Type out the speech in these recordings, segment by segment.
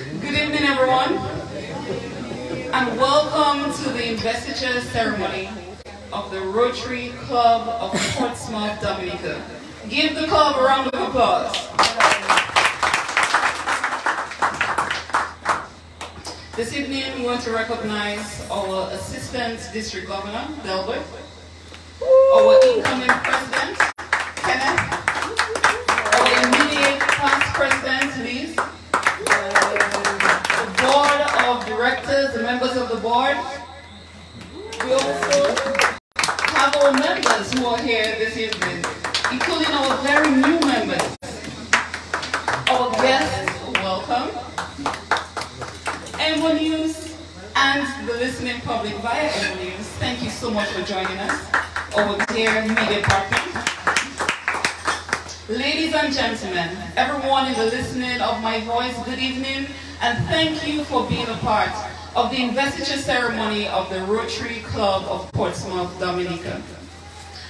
Good evening, everyone, and welcome to the investiture ceremony of the Rotary Club of Portsmouth, Dominica. Give the club a round of applause. This evening, we want to recognize our Assistant District Governor, Delbert, our incoming President, Kenneth, our immediate past President, Liz, the Board of Directors, the members of the board. We also have our members who are here this evening, including our very new members. Our guests, welcome. Emonews and the listening public via Emonews, thank you so much for joining us, our dear media partners. Ladies and gentlemen, everyone in the listening of my voice, good evening, and thank you for being a part of the investiture ceremony of the Rotary Club of Portsmouth, Dominica.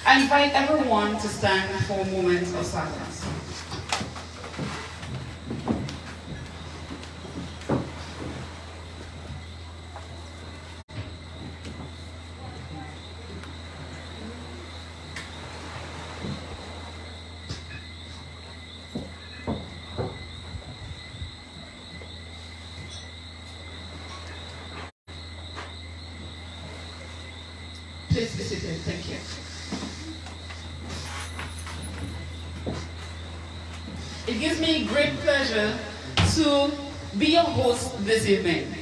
I invite everyone to stand for a moment of silence. Please be seated. Thank you. It gives me great pleasure to be your host this evening.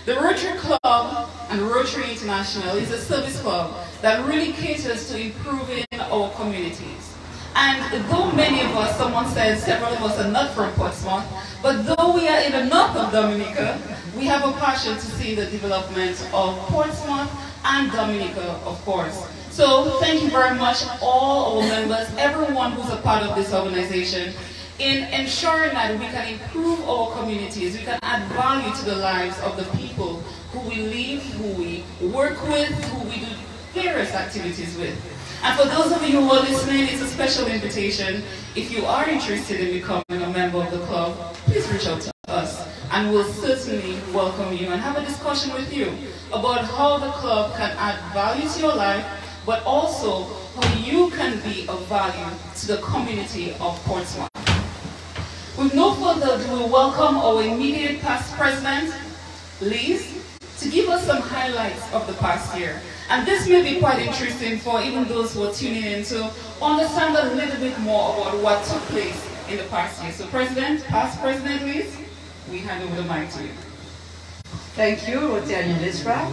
The Rotary Club and Rotary International is a service club that really caters to improving our communities. And though many of us, someone said several of us are not from Portsmouth, but though we are in the north of Dominica, we have a passion to see the development of Portsmouth and Dominica, of course. So thank you very much, all our members, everyone who's a part of this organization, in ensuring that we can improve our communities, we can add value to the lives of the people who we live, who we work with, who we do various activities with. And for those of you who are listening, it's a special invitation. If you are interested in becoming a member of the club, please reach out to us, and we'll certainly welcome you and have a discussion with you about how the club can add value to your life, but also how you can be of value to the community of Portsmouth. With no further ado, we welcome our immediate past president, Liz, to give us some highlights of the past year. And this may be quite interesting for even those who are tuning in to understand a little bit more about what took place in the past year. So past President Liz, we hand over the mic to you. Thank you, Rotarian Lisra.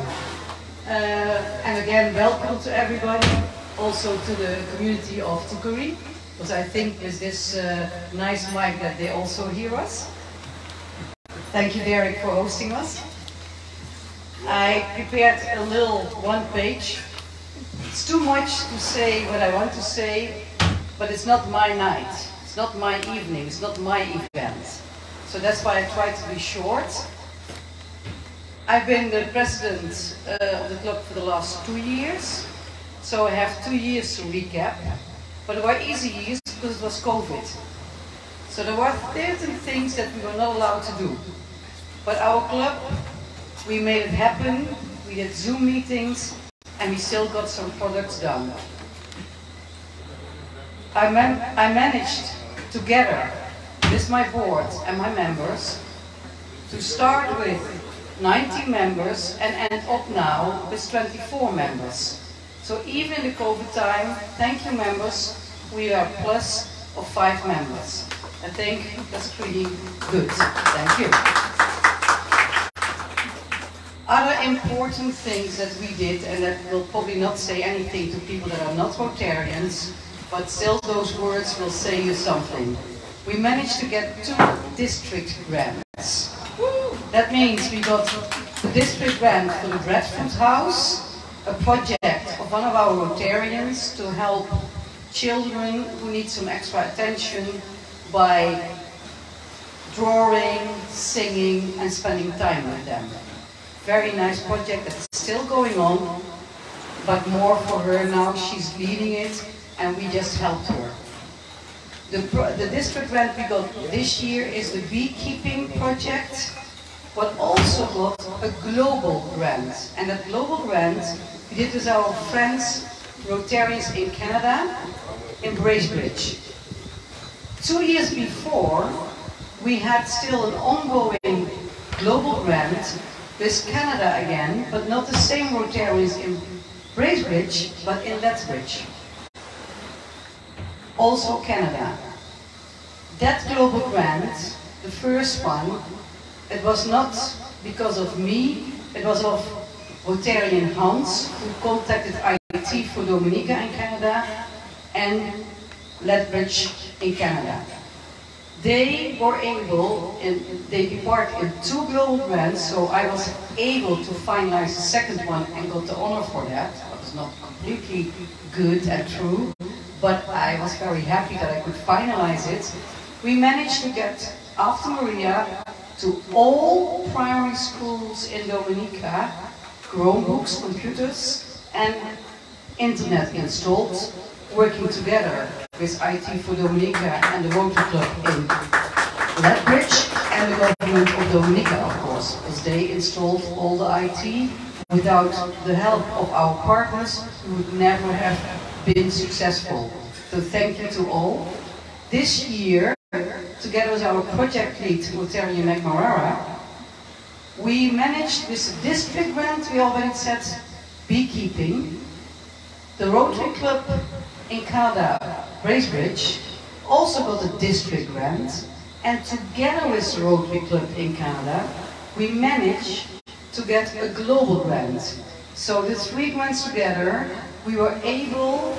And again, welcome to everybody, also to the community of Tukuri, because I think with this nice mic that they also hear us. Thank you, Derek, for hosting us. I prepared a little one page. It's too much to say what I want to say, but it's not my night. It's not my evening. It's not my event. So that's why I try to be short. I've been the president of the club for the last 2 years. So I have 2 years to recap. But they were easy years because it was COVID. So there were certain things that we were not allowed to do. But our club, we made it happen. We did Zoom meetings, and we still got some products done. I managed together with my board and my members to start with 90 members and end up now with 24 members. So even in the COVID time, thank you members, we are plus of 5 members. I think that's pretty good. Thank you. Other important things that we did, and that will probably not say anything to people that are not Rotarians, but still those words will say you something. We managed to get 2 district grants. That means we got the district grant for the Bradford House, a project of one of our Rotarians to help children who need some extra attention by drawing, singing, and spending time with them. Very nice project that's still going on, but more for her now. She's leading it, and we just helped her. The district grant we got this year is the Beekeeping Project, but also got a global grant. And that global grant we did with our friends, Rotarians in Canada, in Bracebridge. 2 years before, we had still an ongoing global grant with Canada again, but not the same Rotarians in Bracebridge, but in Lethbridge. Also Canada. That global grant, the first one, it was not because of me, it was of Rotarian Hans, who contacted IT for Dominica in Canada and Lethbridge in Canada. They were able, and they embarked in 2 global grants, so I was able to finalize the second one and got the honor for that. It was not completely good and true, but I was very happy that I could finalize it. We managed to get, after Maria, to all primary schools in Dominica, Chromebooks, computers, and internet installed, working together with IT for Dominica and the Rotary Club in Lethbridge and the government of Dominica, of course, because they installed all the IT. Without the help of our partners, we would never have been successful. So thank you to all. This year, together with our project lead, Rotarian McMarara, we managed with the district grant, we already said, beekeeping. The Rotary Club in Canada, Bracebridge, also got a district grant, and together with the Rotary Club in Canada, we managed to get a global grant. So the 3 grants together, we were able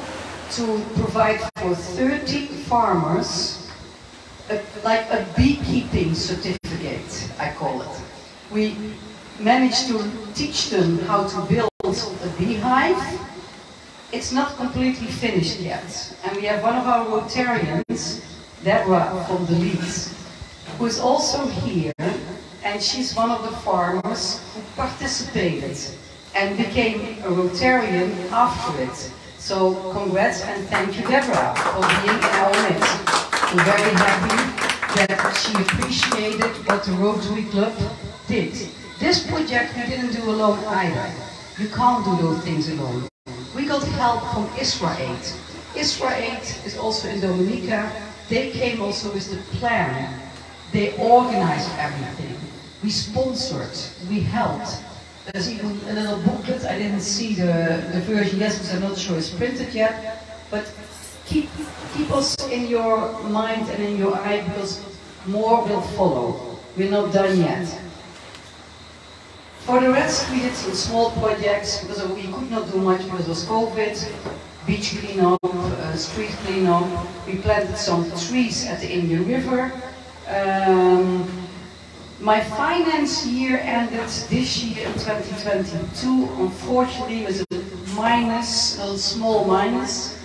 to provide for 30 farmers like a beekeeping certificate, I call it. We managed to teach them how to build a beehive. It's not completely finished yet. And we have one of our Rotarians, Deborah from the Leeds, who is also here, and she's one of the farmers who participated and became a Rotarian after it. So congrats and thank you, Deborah, for being in our midst. I'm very happy that she appreciated what the Rotary Club did. This project we didn't do alone either. You can't do those things alone. We got help from Israel. Israel is also in Dominica. They came also with the plan. They organized everything. We sponsored, we helped. There's even a little booklet. I didn't see the version yet because I'm not sure it's printed yet. But keep us in your mind and in your eye because more will follow. We're not done yet. For the rest, we did some small projects because we could not do much because it was COVID. Beach cleanup, street cleanup. We planted some trees at the Indian River. My finance year ended this year in 2022, unfortunately, with a minus, a small minus.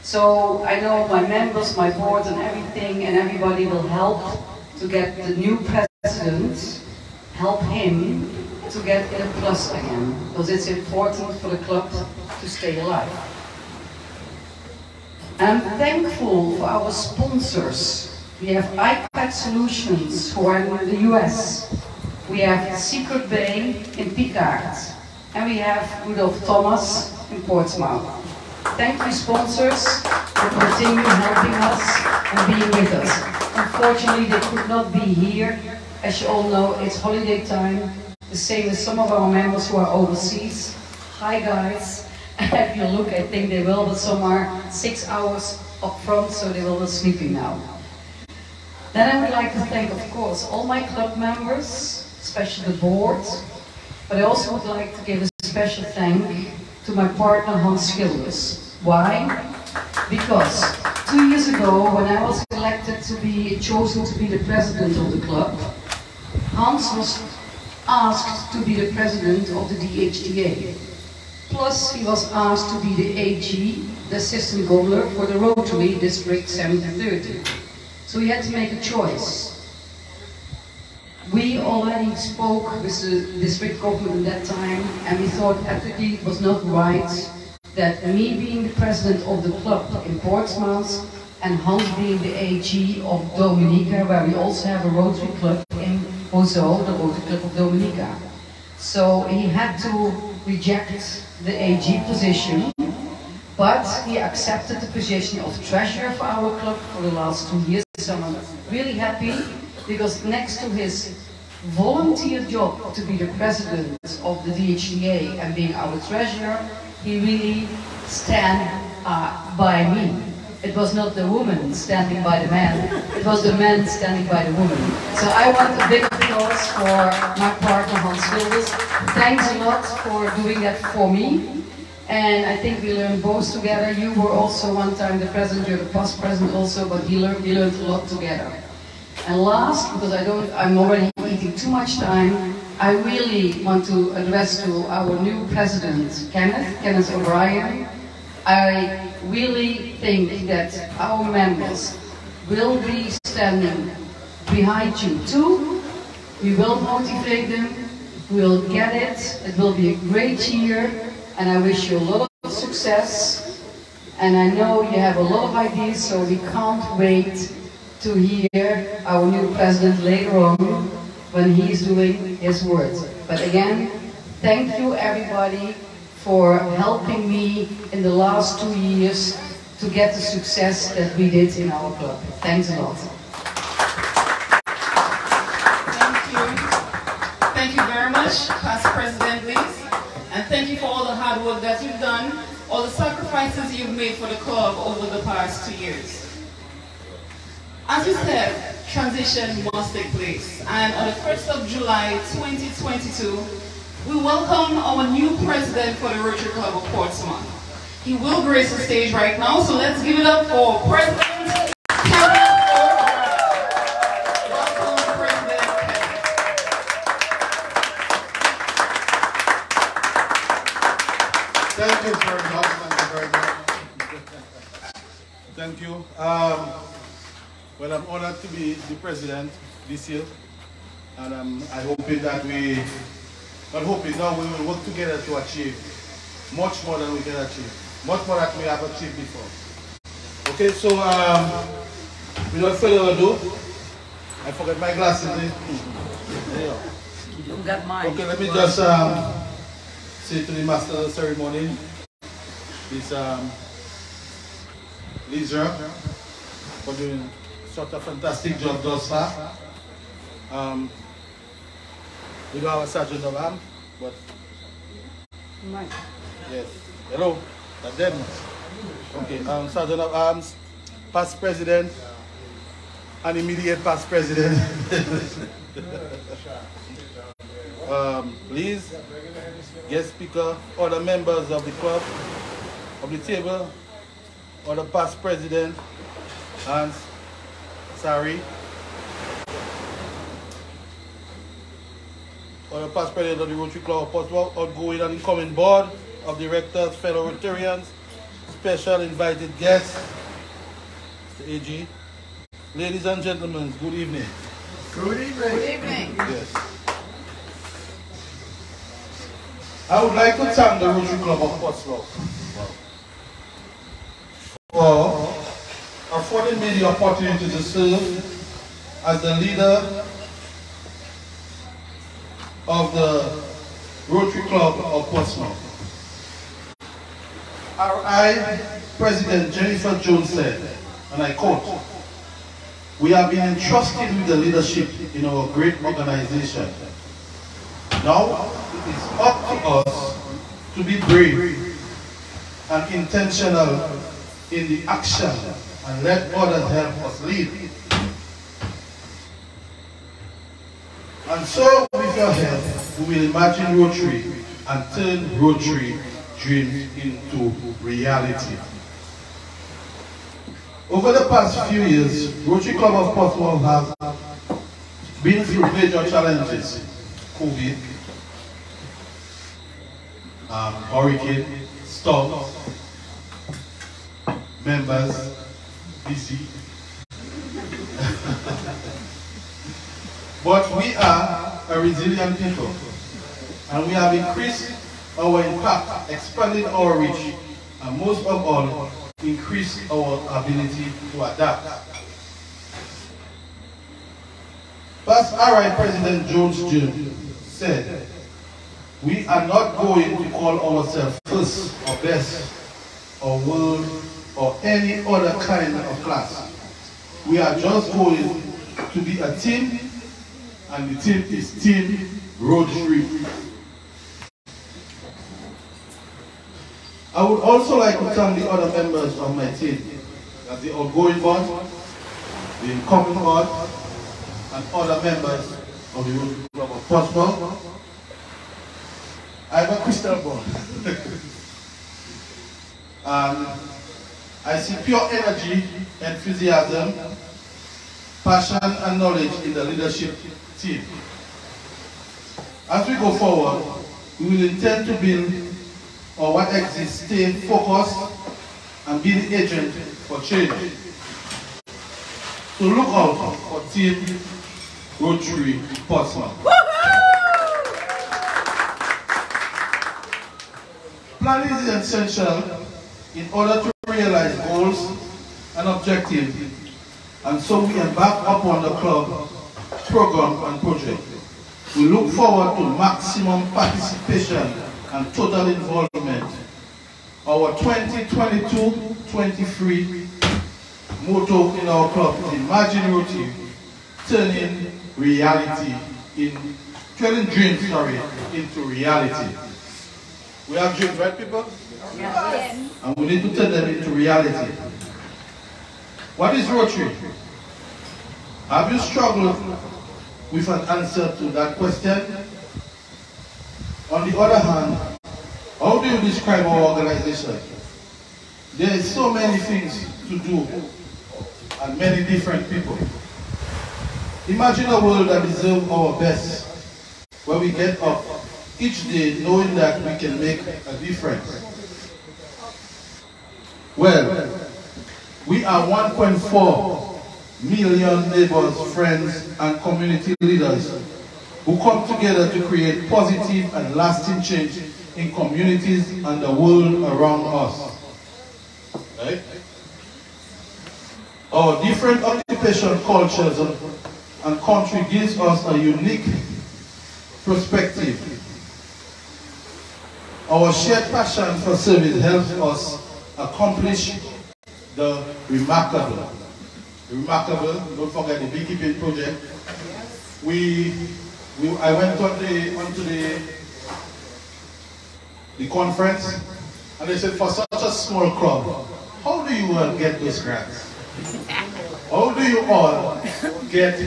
So I know my members, my board and everything, and everybody will help to get the new president, help him to get in a plus again, because it's important for the club to stay alive. I'm thankful for our sponsors. We have iPad Solutions, who are in the US. We have Secret Bay in Picard. And we have Rudolph Thomas in Portsmouth. Thank you, sponsors, for continuing helping us and being with us. Unfortunately, they could not be here. As you all know, it's holiday time. The same as some of our members who are overseas. Hi, guys. If you look, I think they will, but some are 6 hours up front, so they will be sleeping now. Then I would like to thank, of course, all my club members, especially the board, but I also would like to give a special thank to my partner Hans Schilders. Why? Because 2 years ago, when I was elected to be chosen to be the president of the club, Hans was asked to be the president of the DHDA. Plus, he was asked to be the AG, the assistant governor for the Rotary District 730. So we had to make a choice. We already spoke with the district government at that time, and we thought ethically it was not right that me being the president of the club in Portsmouth and Hans being the AG of Dominica, where we also have a Rotary club in Rousseau, the Rotary Club of Dominica. So he had to reject the AG position, but he accepted the position of treasurer for our club for the last 2 years. So I'm really happy, because next to his volunteer job to be the president of the DHTA and being our treasurer, he really stand by me. It was not the woman standing by the man, it was the man standing by the woman. So I want a big applause for my partner Hans Wilders. Thanks a lot for doing that for me. And I think we learned both together. You were also one time the president, you're the past president also, but we learned a lot together. And last, because I'm already eating too much time, I really want to address to our new president, Kenneth O'Brien. I really think that our members will be standing behind you too. We will motivate them, we'll get it, it will be a great year, and I wish you a lot of success. And I know you have a lot of ideas, so we can't wait to hear our new president later on when he's doing his words. But again, thank you everybody for helping me in the last 2 years to get the success that we did in our club. Thanks a lot. Thank you. Thank you very much, past President Lees. And thank you for all the hard work that you've done, all the sacrifices you've made for the club over the past 2 years. As we said, transition must take place. And on the 1st of July 2022, we welcome our new president for the Rotary Club of Portsmouth. He will grace the stage right now, so let's give it up for President Kenneth O'Brien. Welcome, President Kenneth. Thank you very much. Thank you very much. Thank you. Well, I'm honored to be the president this year, and I'm hoping that we will work together to achieve much more than we can achieve, much more than we have achieved before. Okay, so without further ado, I forgot my glasses. There you go. You got mine. Okay, let me just say to the master of the ceremony, this Lisa, for doing such a fantastic job thus far. We don't have a sergeant of arms, but Mike. yes. Hello, that's them. Okay, sergeant of arms, past president, and immediate past president. Please, guest speaker, other members of the club, of the table, other past president, Hans, sorry. Or the past president of the Rotary Club of Portsmouth, outgoing and incoming board of directors, fellow Rotarians, special invited guests, Mr. AG. Ladies and gentlemen, good evening. Good evening. Good evening. Yes. I would like to thank the Rotary Club of Portsmouth for affording me the opportunity to serve as the leader of the Rotary Club of Portsmouth. RI President Jennifer Jones said, and I quote, "We have been entrusted with the leadership in our great organization. Now it is up to us to be brave and intentional in the action and let others help us lead. And so, with your help, we will imagine Rotary and turn Rotary dreams into reality." Over the past few years, Rotary Club of Portsmouth has been through major challenges: COVID, hurricane, storms, members busy. But we are a resilient people, and we have increased our impact, expanded our reach, and most of all, increased our ability to adapt. Past RI President Jones Jr. said, "We are not going to call ourselves first or best or world or any other kind of class. We are just going to be a team, and the team is Team Rotary." I would also like to thank the other members of my team, as the outgoing board, the incoming board, and other members of the Rotary Club of Portsmouth. I have a crystal ball. And I see pure energy, enthusiasm, passion, and knowledge in the leadership team. As we go forward, we will intend to build or what exists, stay focused, and be the agent for change. So look out for Team Rotary Portsmouth. Planning is essential in order to realize goals and objectives, and so we embark upon the club program and project. We look forward to maximum participation and total involvement. Our 2022-23 motto in our club is Imagine Rotary, turning dreams into reality. We have dreams, right, people? Yes. And we need to turn them into reality. What is Rotary? Have you struggled with an answer to that question? On the other hand, how do you describe our organization? There is so many things to do and many different people. Imagine a world that deserves our best, where we get up each day knowing that we can make a difference. Well, we are 1.4 million neighbors, friends, and community leaders who come together to create positive and lasting change in communities and the world around us. Right? Our different occupation, cultures, and country gives us a unique perspective. Our shared passion for service helps us accomplish the remarkable. Don't forget the Beekeeping Project. I went onto the conference, and they said, for such a small club, how do you all get those grants? How do you all get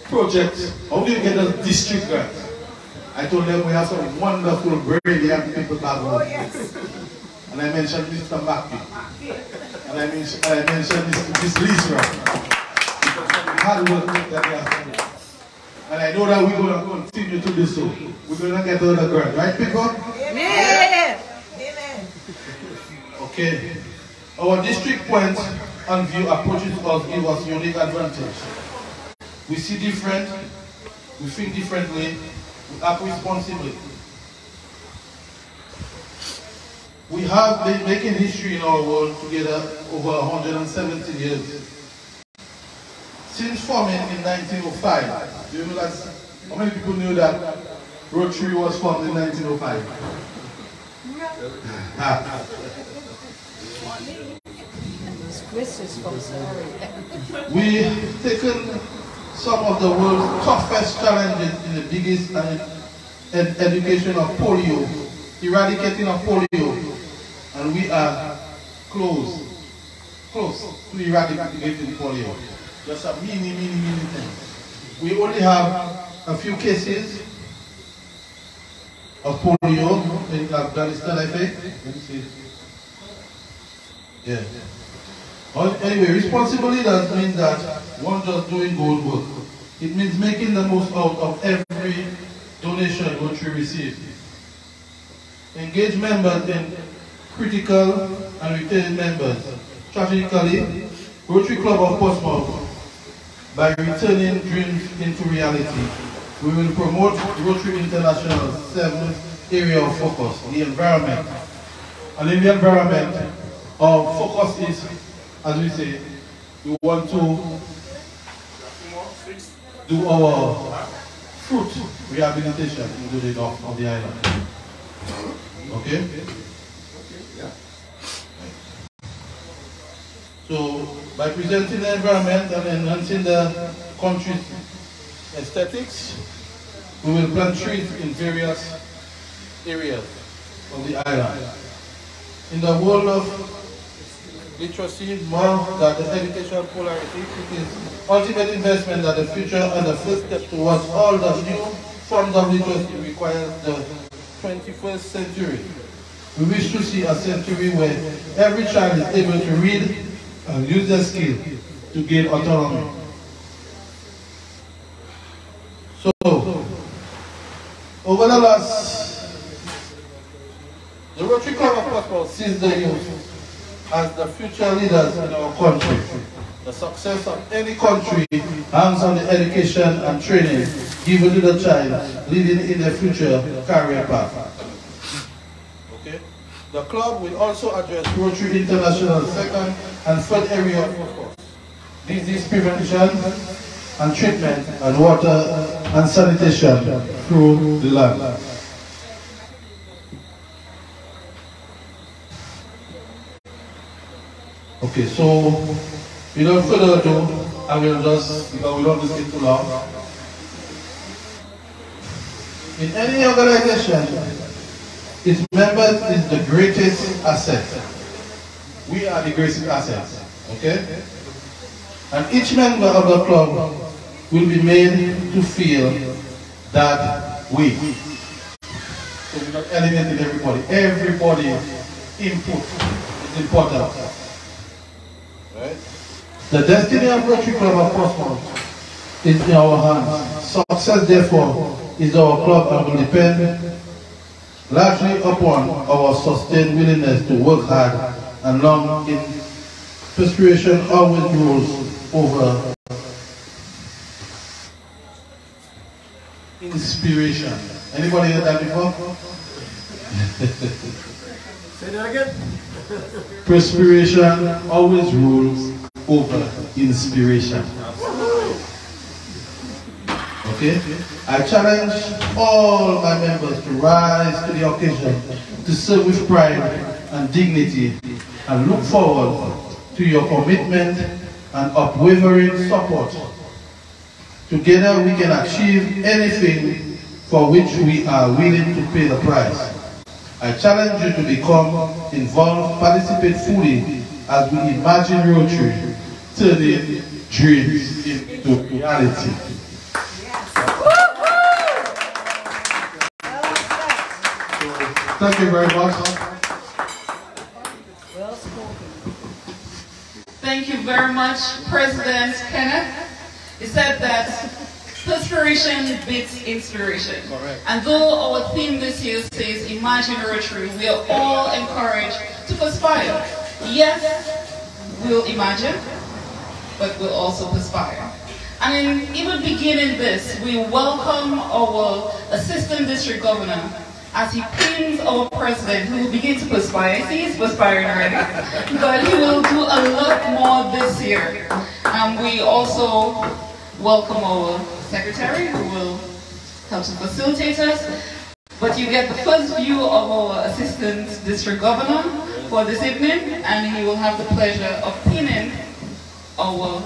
projects? How do you get those district grants? I told them we have some wonderful, brilliant people back home. And I mentioned Mr. Mackey. And I mentioned this Lisa. Because of the hard work that they have done. And I know that we're going to continue to do so. We're going to get all the grant. Right, people? Amen. Amen. Okay. Our district points and view approaches us give us unique advantage. We see different, we think differently, we act responsibly. We have been making history in our world together over 170 years. Since forming in 1905, do you know that? How many people knew that Rotary was formed in 1905? We've taken some of the world's toughest challenges in the biggest education of polio, eradicating of polio, and we are close to eradicating polio. Just a mini thing. We only have a few cases of polio in Afghanistan, I think. Let me see. Yeah. Anyway, responsible leaders means that one just doing good work. It means making the most out of every donation Rotary receives. Engage members in critical and retain members. Strategically, Rotary Club of Portsmouth, by returning dreams into reality, we will promote Rotary International's 7th area of focus, the environment. And in the environment, our focus is, as we say, we want to do our fruit rehabilitation into the north of the island. Okay? So, by presenting the environment and enhancing the country's aesthetics, we will plant trees in various areas of the island. In the world of literacy, more than the educational polarity, it is ultimate investment that the future and the first step towards all the new forms of literacy requires the 21st century. We wish to see a century where every child is able to read and use their skill to gain autonomy. So, over the Rotary Club of Portsmouth sees the youth as the future leaders in our country. The success of any country hangs on the education and training given to the child leading in their future career path. Okay? The club will also address Rotary International's second and third area of focus. Disease prevention and treatment and water and sanitation through the land. Okay, so without further ado, I will just, because we don't want to get too long. In any organization, its members is the greatest asset. We are the greatest assets, okay? And each member of the club will be made to feel that way. So we're not eliminating everybody. Everybody's input is important. Right? The destiny of Rotary Club of Portsmouth is in our hands. Success, therefore, is our club and will depend largely upon our sustained willingness to work hard and long in perspiration always grows over inspiration. Anybody heard that before? Say that again. Perspiration always rules over inspiration. Okay? I challenge all my members to rise to the occasion, to serve with pride and dignity, and look forward to your commitment and unwavering support. Together we can achieve anything for which we are willing to pay the price. I challenge you to become involved, participate fully as we imagine Rotary, turning dreams into reality. Thank you very much. Well spoken. Thank you very much, President Kenneth. He said that perspiration beats inspiration. Correct. And though our theme this year says Imagine Rotary, we are all encouraged to perspire. Yes, we'll imagine, but we'll also perspire. And in even beginning this, we welcome our Assistant District Governor as he pins our President, who will begin to perspire. See, he's perspiring already. But he will do a lot more this year. And we also welcome our Secretary, who will help to facilitate us. But you get the first view of our Assistant District Governor for this evening, and he will have the pleasure of pinning our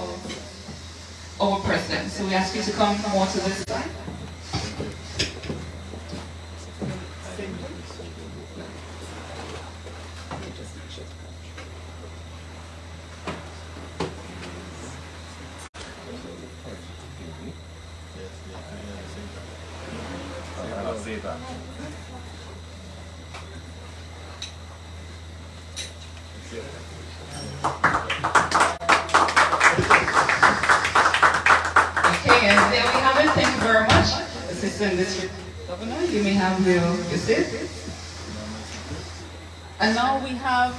President. So we ask you to come more to this side. Okay, and there we have it. Thank you very much, Assistant District Governor. You may have your seat. And now we have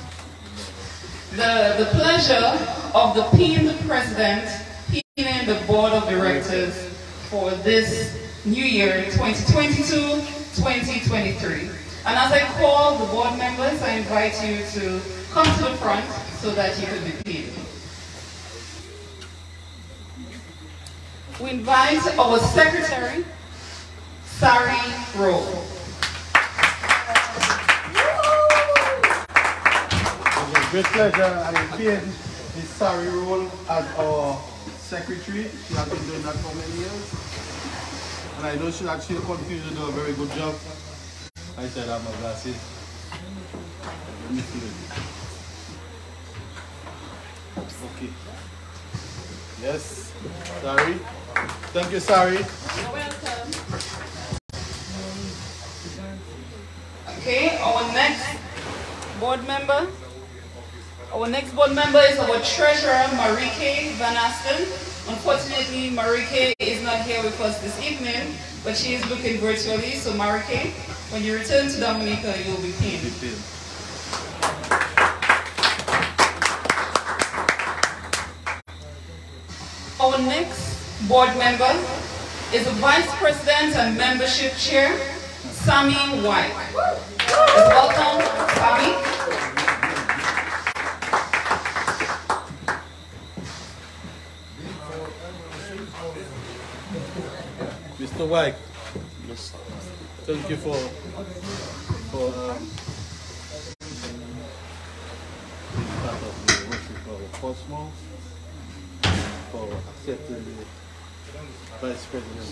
the pleasure of the pinned President pinning the Board of Directors for this new year, 2022-2023. And as I call the board members, I invite you to come to the front so that you can be pinned. we invite our secretary, Sari Rowe. It's a great pleasure and indeed Miss Sari Rowe as our secretary. She has been doing that for many years. And I know she'll continue to do a very good job. I said I have my glasses. Let me feel it. Okay. Yes, Sari. Thank you, Sari. You're welcome. Okay, our next board member. Our next board member is our treasurer, Marike Van Asten. Unfortunately, Marike is not here with us this evening, but she is looking virtually. So Marike, when you return to Dominica, you'll be pinned. Our next board member is the Vice President and Membership Chair, Sammy White. Welcome, Sammy. Mr. White, thank you for being part of the Rotary Club of Portsmouth, for accepting the Vice President.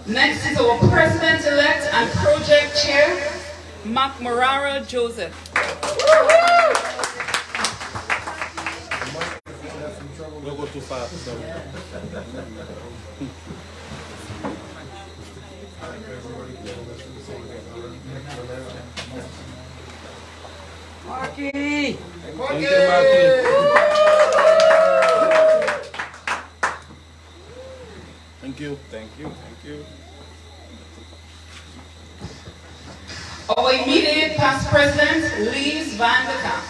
Next is our President-elect and Project Chair, Mark Morara Joseph. Don't go too fast. Marky! Thank you, Marky. Thank you. Thank you. Thank you. Our immediate past president, Lies van der Kamp.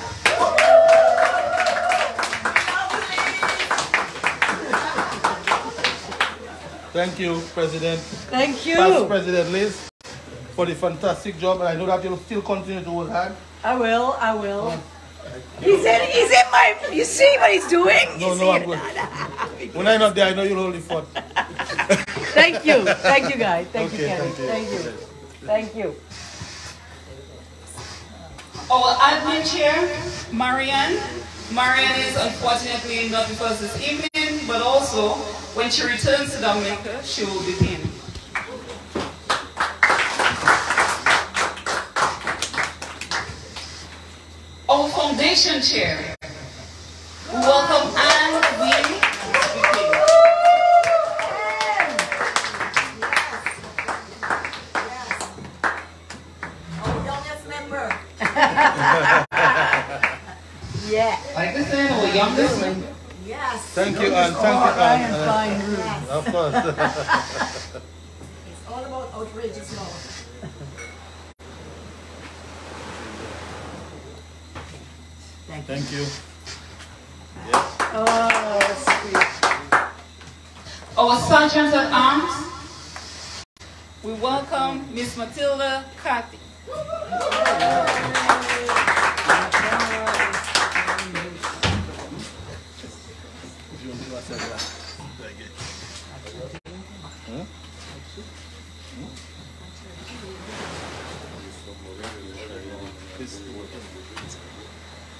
Thank you, President. Thank you. Past President Liz, for the fantastic job, and I know that you'll still continue to work hard. I will, I will. He's in my, you see what he's doing? No, no, I'm good. When I'm not there, I know you'll hold the fort. Thank you guys. Thank you, Okay, Kenny. thank you. Thank you. Our admin chair, Marianne. Marianne is unfortunately not with us this evening, but also when she returns to Dominica, she will be pinned. Our foundation chair, we welcome Anne Wee. Our youngest member. Yeah. Like this in our youngest member. Yes. Thank you, Anne. Thank you, Anne. Fine room. Of course. It's all about outrageous love. Thank you. Yes. Oh, sweet. Our sergeant at arms, we welcome Miss Matilda Cathy.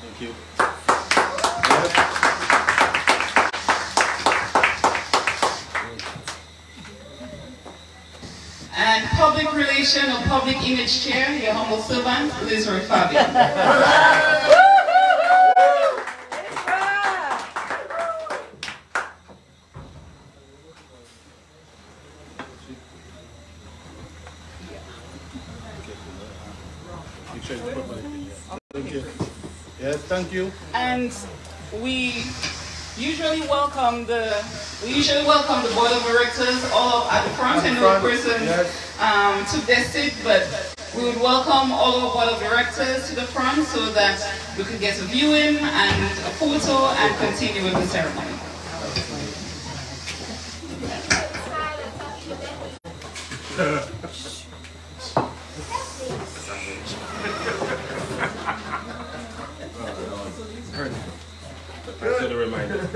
Thank you. And public relation or public image chair, your humble servant, Liz Fabian. Thank you. Yes, thank you. And we usually welcome the board of directors all at the front. I know person took their seat, but we would welcome all of our board of directors to the front so that we could get a viewing and a photo and continue with the ceremony. Thanks for the reminder.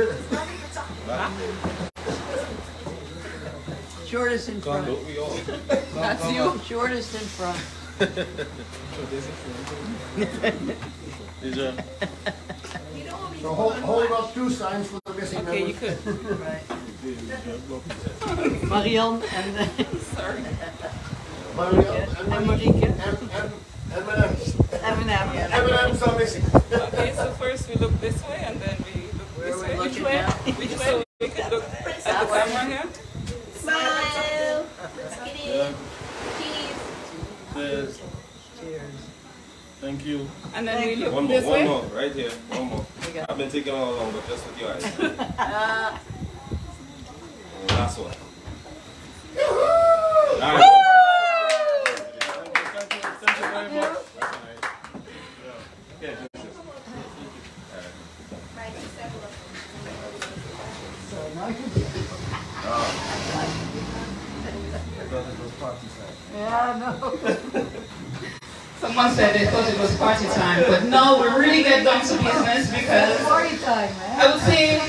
Shortest in front. That's you. Shortest in front. So hold up 2 signs for the missing members. Okay, you could. Right. Marianne and sorry. Marianne and Marieke. M&M's are missing. Okay, so first we look this way and then we look this way. Which way? Which way? We can look at the camera here. Smile. Yeah. Cheese. Cheers. Cheers. Thank you. And then we look One this way. more, right here. One more. I've been taking all along, but just with your eyes. Last one. All right. Thank you very much. Okay. Yeah, no. Someone said they thought it was party time, but no, we really get down to business because Party time, man. I would say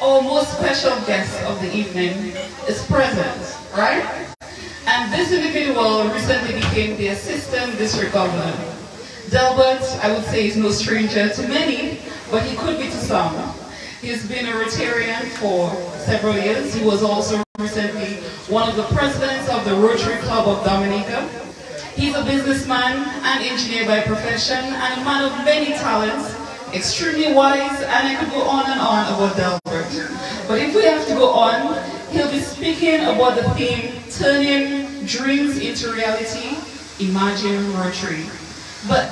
our most special guest of the evening is present, right? And this individual recently became the Assistant District Governor. Delbert, I would say, is no stranger to many, but he could be to some. He's been a Rotarian for several years. He was also recently one of the presidents of the Rotary Club of Dominica. He's a businessman and engineer by profession and a man of many talents, extremely wise, and I could go on and on about Delbert. But if we have to go on, he'll be speaking about the theme, turning dreams into reality, Imagine Rotary. But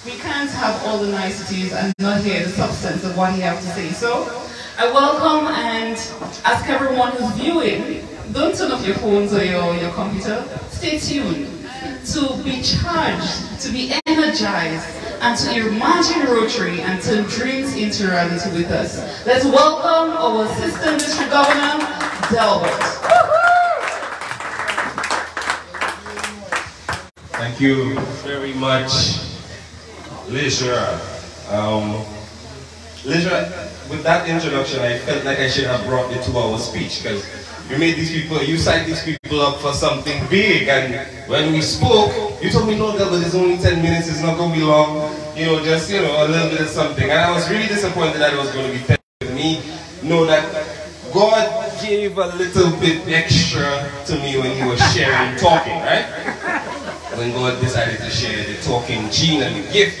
we can't have all the niceties and not hear the substance of what he has to say. So I welcome and ask everyone who's viewing, don't turn off your phones or your computer, stay tuned to be charged, to be energized, and to imagine Rotary and turn dreams into reality with us. Let's welcome our Assistant District Governor, Delbert. Thank you very much, Leisure. Leisure, with that introduction, I felt like I should have brought the 2-hour speech because you made these people, you signed these people up for something big, and when we spoke, you told me, no, Delbert, it's only 10 minutes, it's not going to be long, you know, just, you know, a little bit of something. And I was really disappointed that it was going to be 10 minutes. Me, know that God gave a little bit extra to me when he was sharing, talking, right? When God decided to share the talking gene and the gift,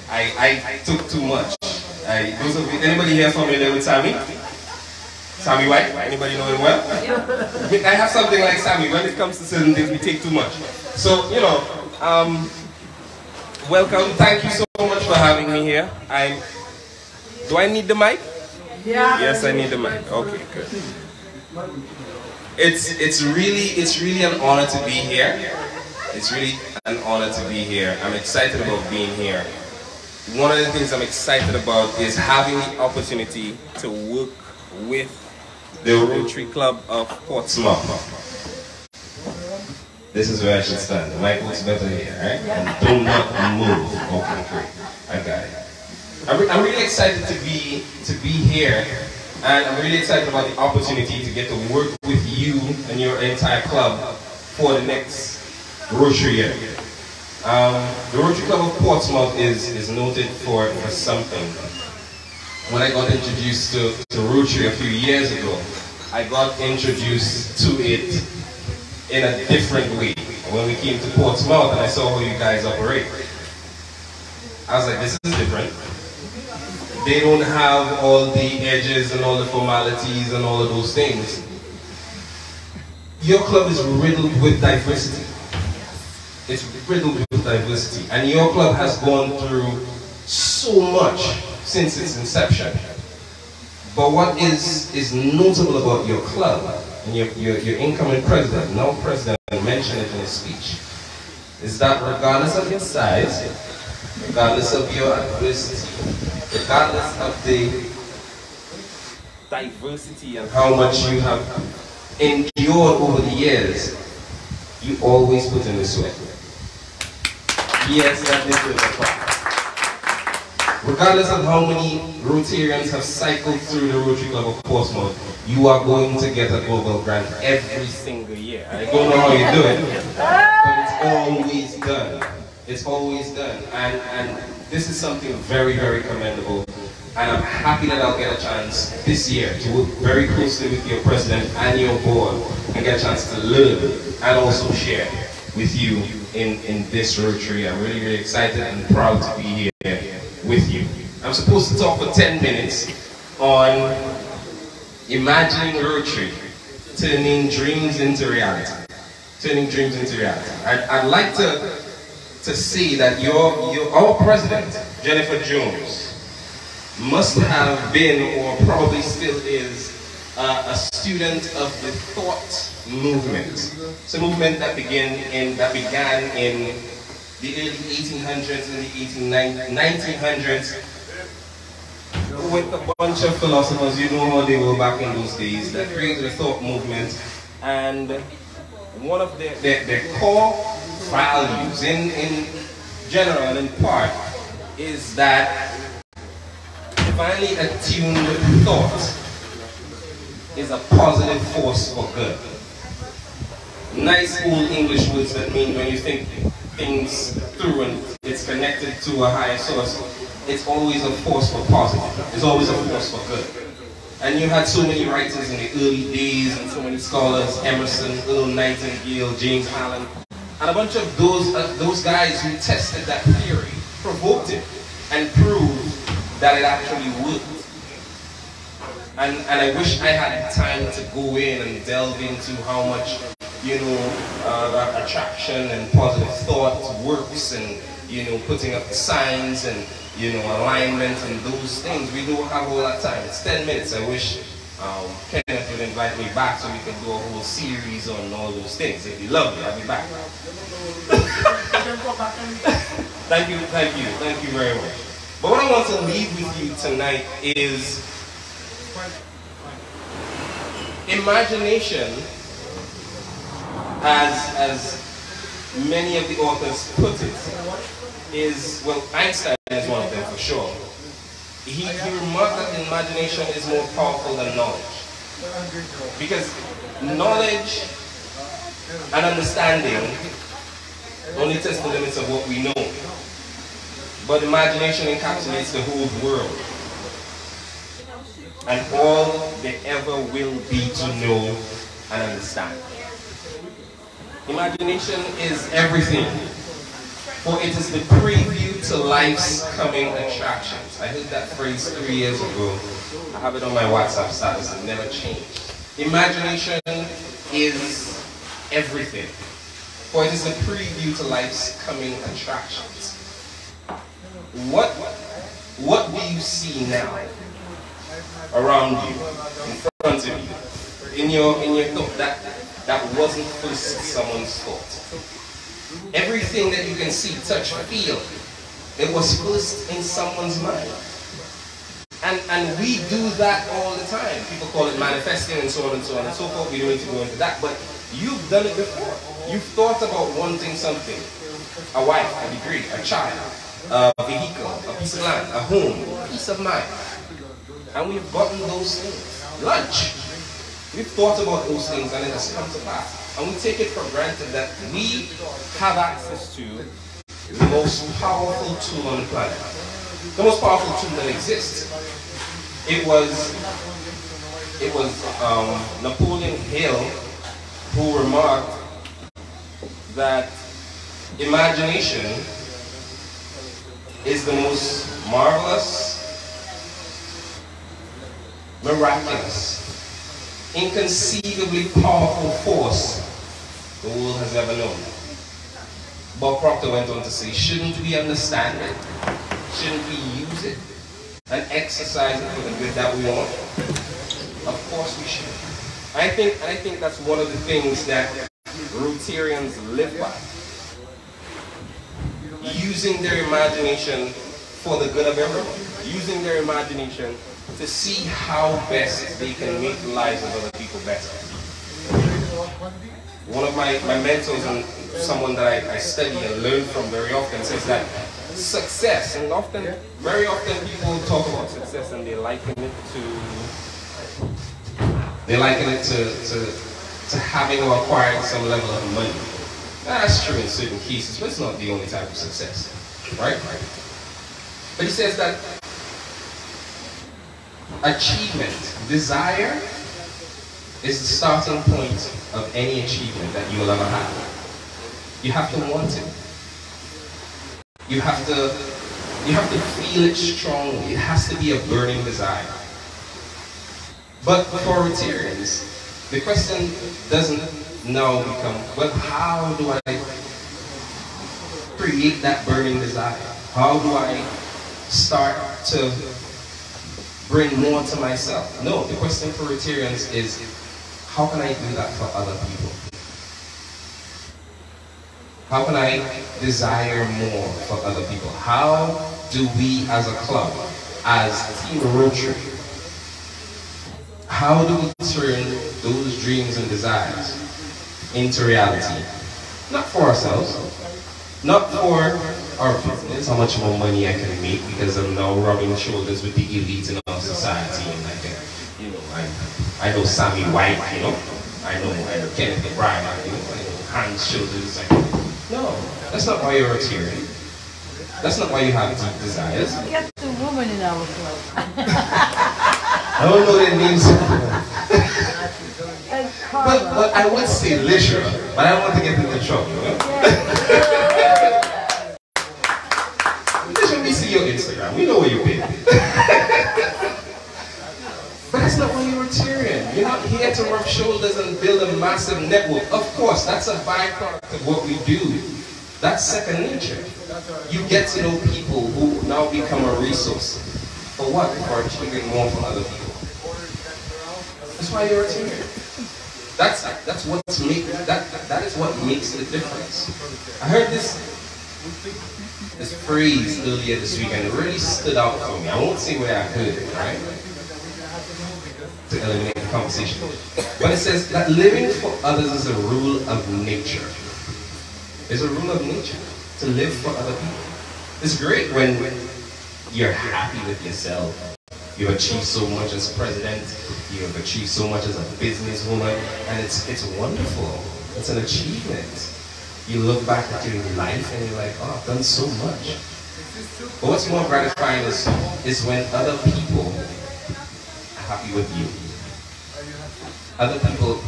I took too much. Those of you, anybody here familiar with Sammy? Sammy White? Anybody know him well? Yeah. I have something like Sammy. When it comes to certain things, we take too much. So, you know, welcome. Thank you so much for having me here. Do I need the mic? Yeah. Yes, I need the mic. Okay, good. It's really an honor to be here. It's really an honor to be here. I'm excited about being here. One of the things I'm excited about is having the opportunity to work with the Rotary Club of Portsmouth. This is where I should stand. The mic looks better here, right? And do not move. Okay, great. I got it. I'm really excited to be here, and I'm really excited about the opportunity to get to work with you and your entire club for the next Rotary year. The Rotary Club of Portsmouth is noted for something. When I got introduced to Rotary a few years ago, I got introduced to it in a different way. When we came to Portsmouth and I saw how you guys operate, I was like, this is different. They don't have all the edges and all the formalities and all of those things. Your club is riddled with diversity. It's riddled with diversity. And your club has gone through so much since its inception. But what is notable about your club, and your incoming president, now president, mentioned it in his speech, is that regardless of your size, regardless of your adversity, regardless of the diversity and how much you have endured over the years, you always put in the sweat. Yes, that is the regardless of how many Rotarians have cycled through the Rotary Club of Portsmouth, you are going to get a global grant every single year. I don't know how you do it, but it's always done. It's always done. And this is something very, very commendable. And I'm happy that I'll get a chance this year to work very closely with your president and your board and get a chance to learn and also share with you in this Rotary. I'm really, really excited and proud to be here with you. I'm supposed to talk for 10 minutes on Imagine Rotary, turning dreams into reality. Turning dreams into reality. I'd like to say that our president, Jennifer Jones, must have been, or probably still is, a student of the thought movement. It's a movement that began in the early 1800s and the 1900s with a bunch of philosophers. You know how they were back in those days, that created a thought movement. And one of their core values in general and in part is that divinely attuned thought is a positive force for good. Nice old English words that mean when you think things through and it's connected to a higher source, it's always a force for positive. It's always a force for good. And you had so many writers in the early days and so many scholars, Emerson, Earl Nightingale, James Allen, and a bunch of those guys who tested that theory, provoked it, and proved that it actually worked. And I wish I had time to go in and delve into how much, that attraction and positive thought works, and, putting up the signs and, alignment and those things. We don't have all that time. It's 10 minutes. I wish Kenneth would invite me back so we could do a whole series on all those things. It'd be lovely. I'll be back. Thank you very much. But what I want to leave with you tonight is imagination, as many of the authors put it, is, well, Einstein is one of them for sure. He remarked that imagination is more powerful than knowledge. Because knowledge and understanding only test the limits of what we know. But imagination encapsulates the whole world. And all there ever will be to know and understand. Imagination is everything. For it is the preview to life's coming attractions. I heard that phrase 3 years ago. I have it on my WhatsApp status and never changed. Imagination is everything. For it is the preview to life's coming attractions. What do you see now around you, in front of you, in your thought that wasn't first someone's thought? Everything that you can see, touch, feel, it was first in someone's mind. And we do that all the time. People call it manifesting and so on and so on and so forth. We don't need to go into that, but you've done it before. You've thought about wanting something. A wife, a degree, a child, a vehicle, a piece of land, a home, a peace of mind. And we've gotten those things. Lunch. We've thought about those things and it has come to pass. And we take it for granted that we have access to the most powerful tool on the planet. The most powerful tool that exists. It was Napoleon Hill who remarked that imagination is the most marvelous, miraculous, inconceivably powerful force the world has ever known. Bob Proctor went on to say, shouldn't we understand it? Shouldn't we use it and exercise it for the good that we want? Of course we should. I think that's one of the things that Rotarians live by. Using their imagination for the good of everyone. Using their imagination to see how best they can make the lives of other people better. One of my mentors and someone that I study and learn from very often says that success, and very often people talk about success and they liken it to having or acquiring some level of money. That's true in certain cases, but it's not the only type of success, right? But he says that achievement, desire, is the starting point of any achievement that you will ever have. You have to want it. You have to feel it strongly. It has to be a burning desire. But for Rotarians, the question doesn't now become, well, how do I create that burning desire? How do I start to bring more to myself? No, the question for Rotarians is, how can I do that for other people? How can I desire more for other people? How do we as a club, as Team Rotary, how do we turn those dreams and desires into reality? Not for ourselves, not for our business, how much more money I can make because I'm now rubbing shoulders with the elite in our society, and I know Sammy White, I know Kenneth O'Brien, I know Hans Shoulders. No, that's not why you're a Rotarian. That's not why you have deep desires. Get the woman in our club. I don't know their names. but I would say literal, but I don't want to get into trouble. Literally, we see your Instagram. We know where you've been. But that's not why you're Rotarian. You're not here to rub shoulders and build a massive network. Of course, that's a byproduct of what we do. That's second nature. You get to know people who now become a resource. For what? For achieving more for other people. That's why you're Rotarian. That is what makes the difference. I heard this phrase earlier this week and it really stood out for me. I won't say where I heard it, right? To eliminate the conversation. But it says that living for others is a rule of nature. It's a rule of nature to live for other people. It's great when you're happy with yourself. You've achieved so much as president. You have achieved so much as a businesswoman, and it's wonderful. It's an achievement. You look back at your life and you're like, oh, I've done so much. But what's more gratifying is when other people are happy with you. Other people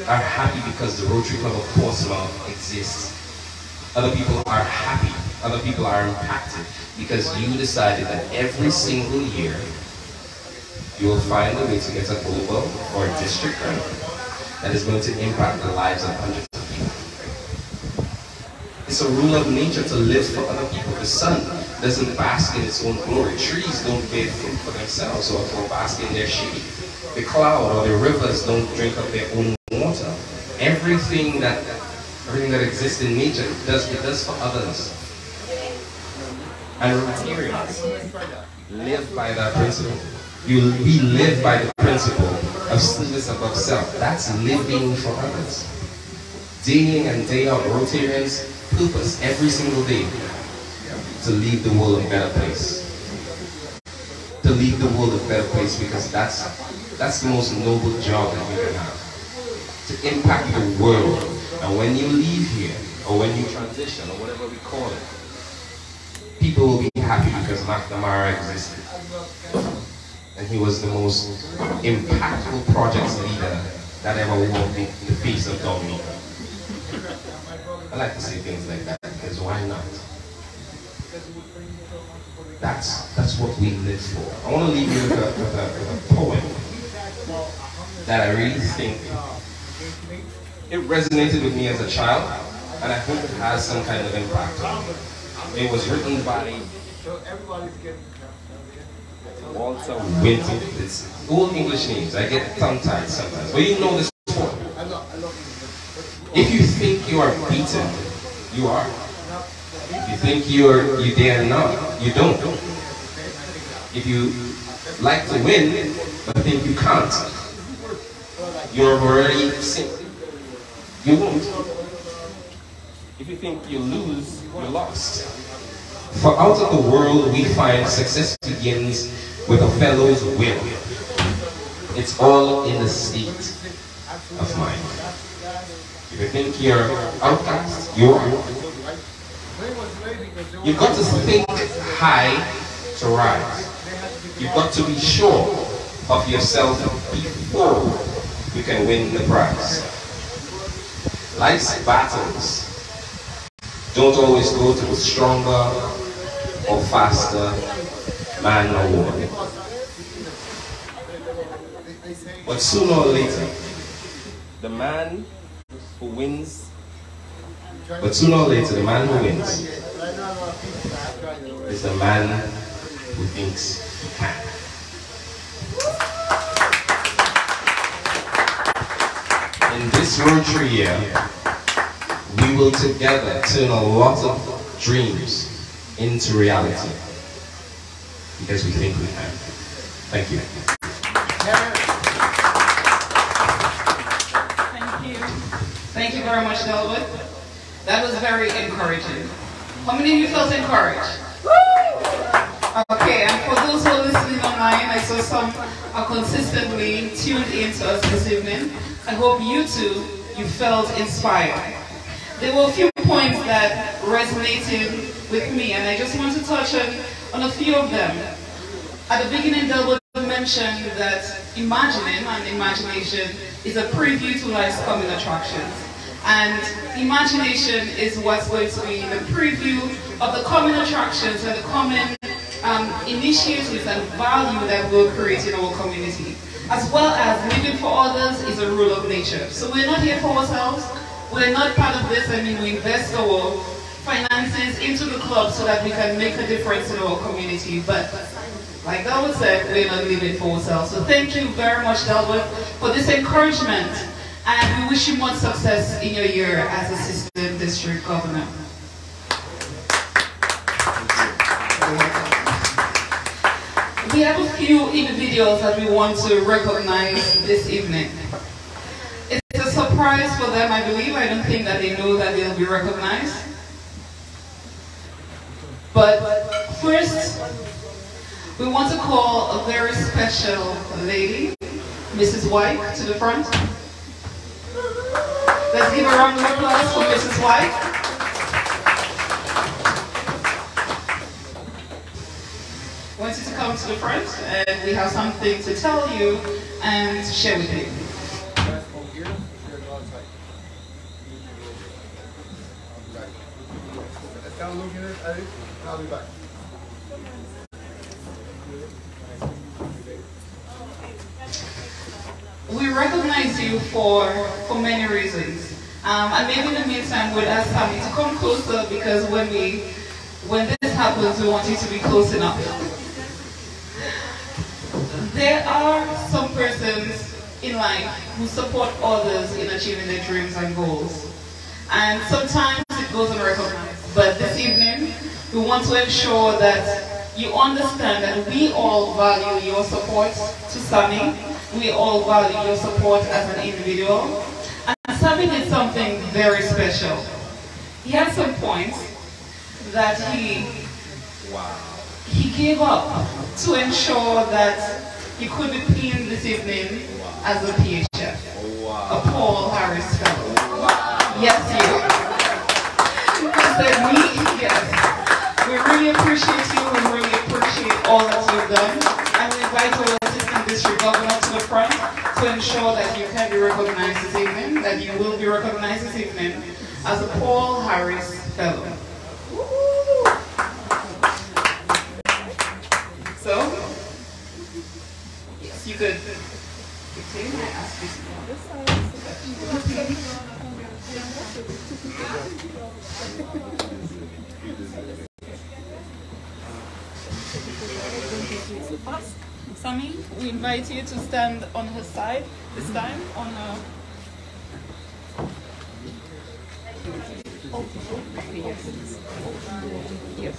are happy because the Rotary Club of Portsmouth exists. Other people are happy. Other people are impacted because you decided that every single year you will find a way to get a global or a district grant that is going to impact the lives of hundreds of people. It's a rule of nature to live for other people. The sun doesn't bask in its own glory. Trees don't bear fruit for themselves or bask in their shade. The cloud or the rivers don't drink up their own water. Everything that exists in nature, it does for others. And Rotarians live by that principle. We live by the principle of service above self. That's living for others. Day in and day out, Rotarians purpose every single day to leave the world a better place. To leave the world a better place because that's the most noble job that you can have. To impact the world. And when you leave here, or when you transition, or whatever we call it, people will be happy because McNamara existed. And he was the most impactful projects leader that ever walked the face of Dominica. I like to say things like that because why not? That's what we live for. I want to leave you with a poem that I really think it resonated with me as a child, and I hope it has some kind of impact on me. It was written by Walter Winton. It's old English names. I get tongue-tied sometimes. But you know this poem. If you think you are beaten, you are. If you think you dare not, you don't. If you like to win, but think you can't, you're already sinking. You won't. If you think you lose, you're lost. For out of the world we find success begins with a fellow's will. It's all in the state of mind. If you think you're outcast, you are. You've got to think high to rise. You've got to be sure of yourself before you can win the prize. Life's battles don't always go to a stronger or faster man or woman. But sooner or later, the man who wins, is the man who thinks he can. In this Rotary year, we will together turn a lot of dreams into reality because we think we can. Thank you. Thank you very much, Delwood. That was very encouraging. How many of you felt encouraged? Okay, and for those who are listening online, I saw some are consistently tuned in to us this evening. I hope you too, you felt inspired. There were a few points that resonated with me, and I just want to touch on a few of them. At the beginning, Delwood mentioned that imagining and imagination is a preview to life's coming attractions. And imagination is what's going to be the preview of the common attractions and the common initiatives and value that we'll create in our community. As well as living for others is a rule of nature. So we're not here for ourselves. We're not part of this. I mean, we invest our finances into the club so that we can make a difference in our community. But like Delwood said, we're not living for ourselves. So thank you very much, Delwood, for this encouragement. And we wish you much success in your year as Assistant District Governor. We have a few individuals that we want to recognize this evening. It's a surprise for them, I believe. I don't think that they know that they'll be recognized. But first, we want to call a very special lady, Mrs. White, to the front. Let's give a round of applause for Mrs. White. I want you to come to the front, and we have something to tell you and to share with you. I'll be back. We recognize you for many reasons. And maybe in the meantime, we'll ask Tammy to come closer because when this happens, we want you to be close enough. There are some persons in life who support others in achieving their dreams and goals. And sometimes it goes unrecognized. But this evening, we want to ensure that you understand that we all value your support to Sammy. We all value your support as an individual. And Sammy did something very special. He had some points that he gave up to ensure that he could be pinned this evening as a PHF, a Paul Harris Fellow. Yes, you. He said, yes. We really appreciate you and really appreciate all that you've done. And we invite our Assistant District Governor to the front to ensure that you can be recognized this evening, that you will be recognized this evening as a Paul Harris Fellow. So, yes, you could continue. I ask you to go on this side. Sammy, we invite you to stand on her side this time, on her. Oh, okay, yes. Yes.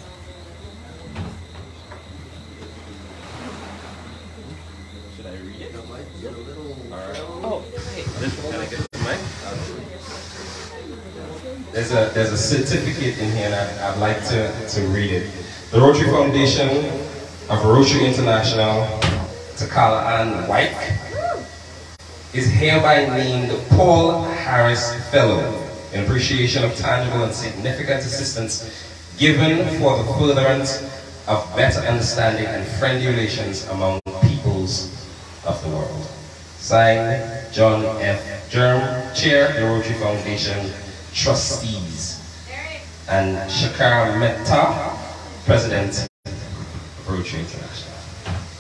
Should I read it? Alright. Oh, okay. Can I get the mic? There's a certificate in here and I'd like to read it. The Rotary Foundation of Rotary International, Takala and White, is hereby named Paul Harris Fellow in appreciation of tangible and significant assistance given for the furtherance of better understanding and friendly relations among peoples of the world. Signed, John F. Germ, Chair, the Rotary Foundation Trustees, and Shakar Mehta, President of Rotary International.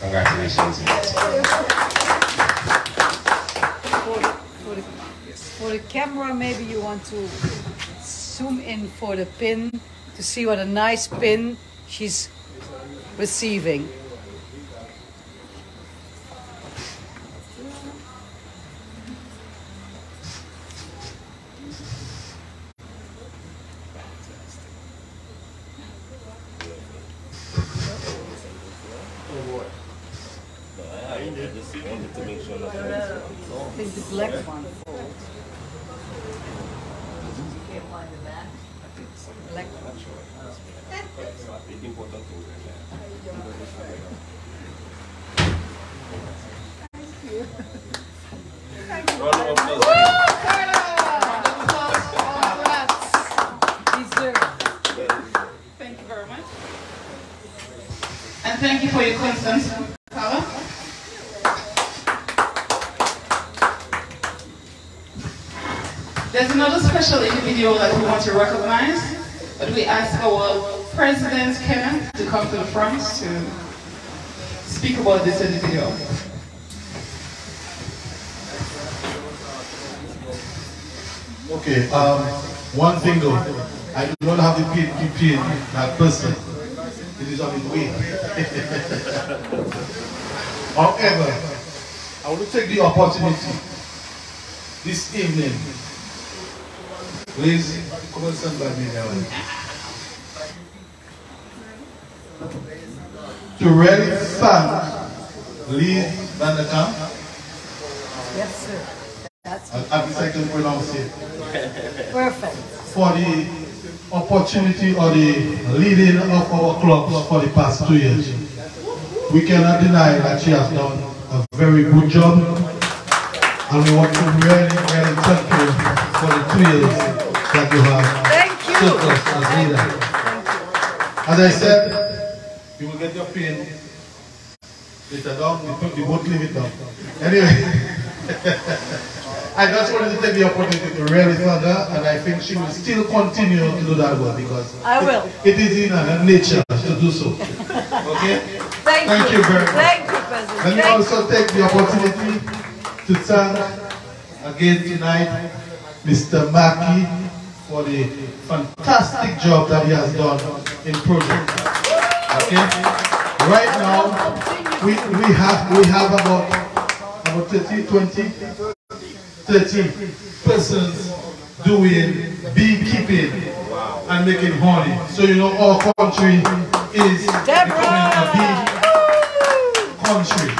Congratulations. For the camera, maybe you want to zoom in for the pin to see what a nice pin she's receiving. I think the black one. Black one. Thank you very much. And thank you for your constant color. There's another special individual that we want to recognize, but we ask our President Kenneth to come to the front to speak about this individual. Okay, one thing though, I do not have the pin to pin that person. It is on its way. However, I want to take the opportunity this evening. Please, come and stand by me now. To really thank Lee Van der Kamp. Yes, sir. That's I wish I can pronounce it. perfect. For the opportunity or the leading of our clubs for the past 2 years. We cannot deny that she has done a very good job. And we want to really, really thank you for the 2 years that you have served us as leader. As I said, you will get your pin later down, you won't leave it down. Anyway, I just wanted to take the opportunity to really thank her, and I think she will still continue to do that work because it is in her nature to do so. Okay? Thank you very much. Thank you, President. Let me also take the opportunity to thank again tonight Mr. Maki for the fantastic job that he has done in project. Okay? Right now, we have about 30 persons doing beekeeping and making honey. So you know our country is becoming a bee country.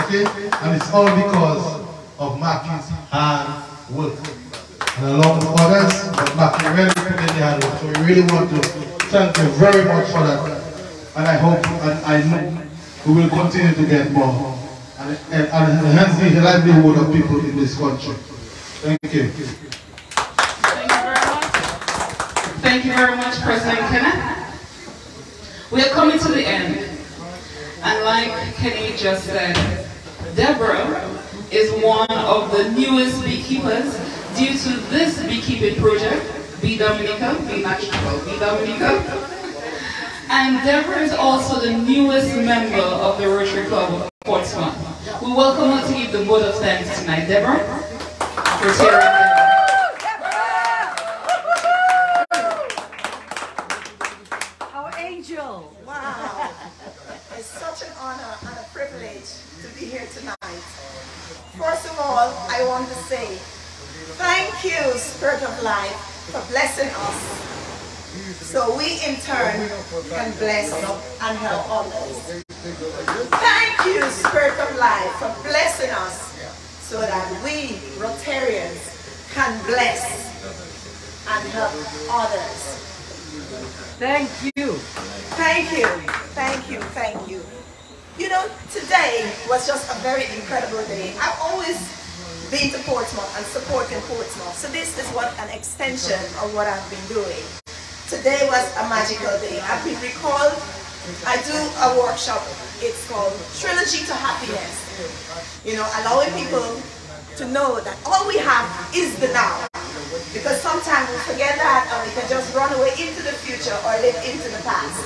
Okay? And it's all because of Maki's hard work. And along with others, but Maki really put in the hard work. So we really want to thank you very much for that. And I hope and I know we will continue to get more and enhance the livelihood of people in this country. Thank you. Thank you very much. Thank you very much, President Kenneth. We are coming to the end. And like Kenny just said, Deborah is one of the newest beekeepers due to this beekeeping project, Bee Dominica, Bee Natural, Bee Dominica. And Deborah is also the newest member of the Rotary Club of Portsmouth. We welcome her to give the vote of thanks tonight. Deborah? For sharing Our angel. Wow. It's such an honor and a privilege to be here tonight. First of all, I want to say thank you, Spirit of Life, for blessing us, so we in turn can bless and help others. Thank you, Spirit of Life, for blessing us so that we Rotarians can bless and help others. Thank you. Thank you, thank you, thank you. You know, today was just a very incredible day. I've always been to Portsmouth and supporting Portsmouth. So this is what an extension of what I've been doing. Today was a magical day. I've been recalled. I do a workshop. It's called Trilogy to Happiness. You know, allowing people to know that all we have is the now. Because sometimes we forget that and we can just run away into the future or live into the past.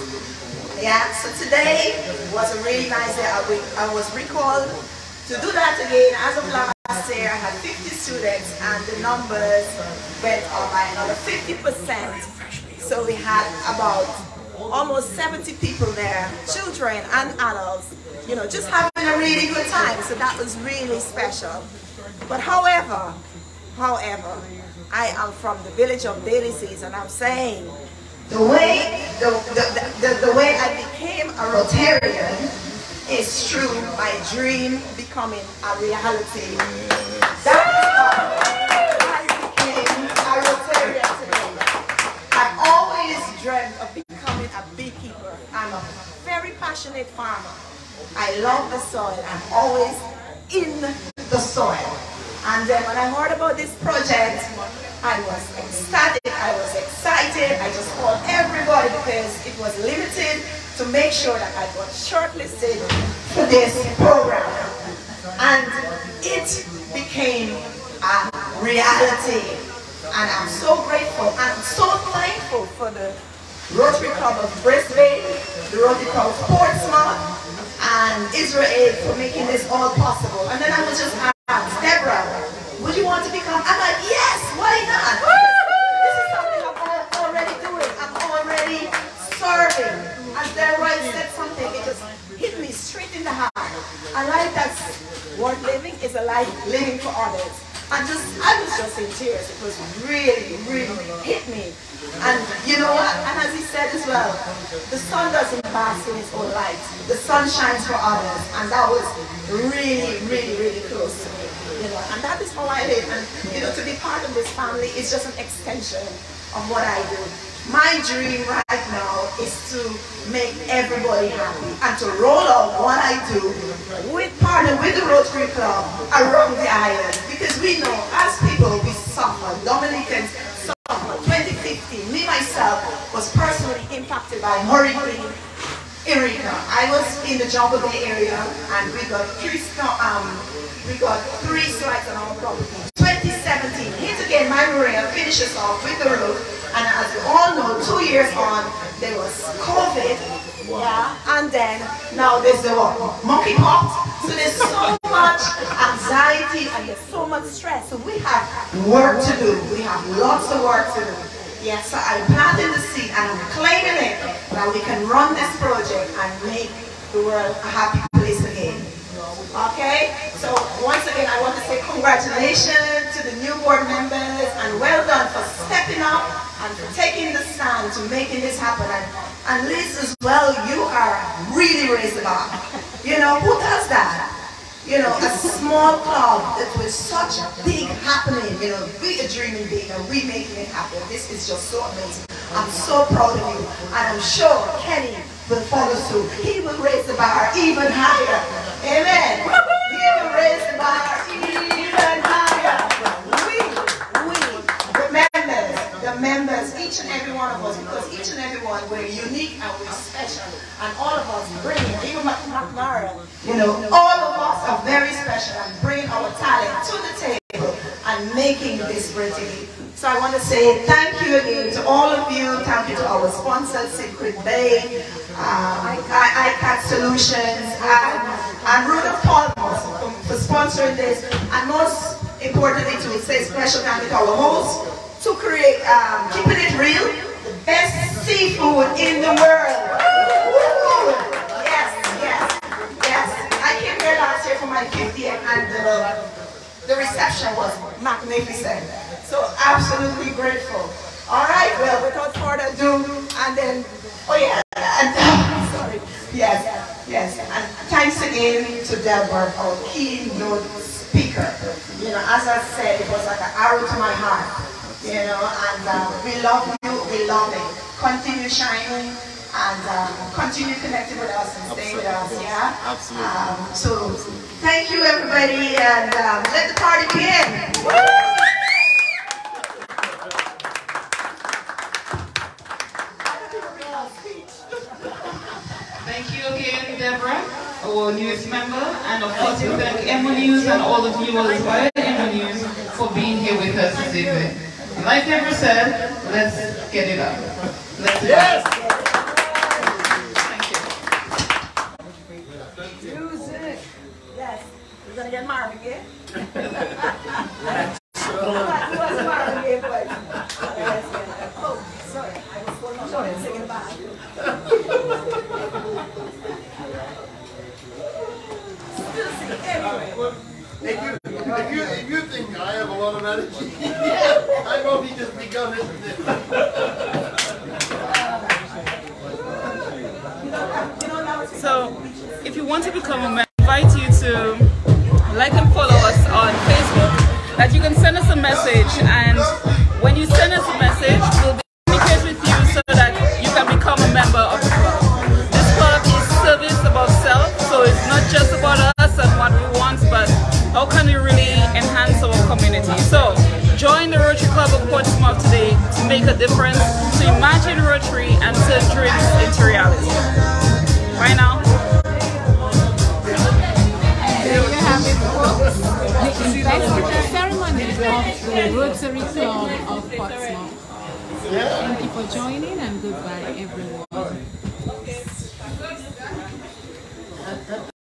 Yeah, so today was a really nice day. I was recalled to do that again. As of last year, I had 50 students and the numbers went up by another 50%. So we had about almost 70 people there, children and adults, you know, just having a really good time. So that was really special. But however, I am from the village of Dalyseas, and I'm saying the way I became a Rotarian is through my dream becoming a reality. That is how I became a Rotarian today. I've always dreamt of becoming a beekeeper. I'm a very passionate farmer. I love the soil. I'm always in the soil. And then when I heard about this project, I was ecstatic, I was excited. I just called everybody because it was limited to make sure that I got shortlisted for this program. And it became a reality. And I'm so grateful and so thankful for the Rotary Club of Brisbane, the Rotary Club of Portsmouth, and Israel for making this all possible. And then I was just Deborah, would you want to become? I'm like, yes, why not? This is something I'm already doing. I'm already serving. As Deborah said something, it just hit me straight in the heart. A life that's worth living is a life living for others. I was just in tears. It was really, really hit me. And you know what? And as he said as well, the sun doesn't bask in its own light. The sun shines for others. And that was really, really, really close to me. You know, and that is how I live. And you know, to be part of this family is just an extension of what I do. My dream right now is to make everybody happy and to roll out what I do with partner with the Rotary Club around the island. Because we know as people we suffer. Dominicans suffer. 2015, me myself was personally impacted by Hurricane Irene. I was in the Jungle Bay area and we got three strikes on our property. 2017, hit again, my Maria finishes off with the roof. And as we all know, 2 years on, there was COVID, yeah, and then now there's the monkeypox. So there's so much anxiety and there's so much stress. So we have work to do. We have lots of work to do. Yes, so I'm planting the seed and I'm claiming it that we can run this project and make the world a happy place again. Okay, so once again I want to say congratulations to the new board members and well done for stepping up and for taking the stand to making this happen. And Liz as well, you are really raised the bar. You know, who does that? You know, a small club that was such a big happening, you know, we are dreaming big and we making it happen. This is just so amazing. I'm so proud of you. And I'm sure Kenny will follow suit. He will raise the bar even higher. Amen. He will raise the bar even higher. The members, each and every one of us, because each and every one, we're unique and we're special. And all of us bring, even McMara, you know, all of us are very special and bring our talent to the table and making this great thing. So I want to say thank you again to all of you. Thank you to our sponsors, Secret Bay, ICAT Solutions, and Rudolph Palmos for sponsoring this. And most importantly, to say special thank you to our hosts, to create, keeping it real, the best seafood in the world. Woo! Yes, yes, yes. I came here last year for my 50th and the reception was magnificent. So absolutely grateful. All right, well, without further ado, and then, oh yeah, and, sorry, yes, yes. And thanks again to Deborah, our keynote speaker. You know, as I said, it was like an arrow to my heart. You know, and we love you, we love it. continue shining and continue connecting with us and stay with us, yeah? Absolutely. So thank you everybody, and let the party begin. Woo! Thank you again, Deborah, our newest member, and of course we thank Emonews and all the viewers via Emonews for being here with us this evening. And like Deborah said, let's get it up. Let's do it. Music. Yes. We're gonna get Marvin again. Who was Marvin again, boy? Oh, sorry. I was sorry, I'm singing back. If you think I have a lot of energy, I've only just begun it. So, if you want to become a member, I invite you to like and follow us on Facebook. That you can send us a message, and when you send us a message, we'll communicate with you so that you can become a member of the club. This club is service about self, so it's not just about us and what we want, but how can we really enhance our community. So, join the Rotary Club of Portsmouth today to make a difference, to imagine Rotary and turn dreams into reality. Bye now. There you have it, folks. The investiture ceremony of the Rotary Club of Portsmouth. Thank you for joining, and goodbye, everyone.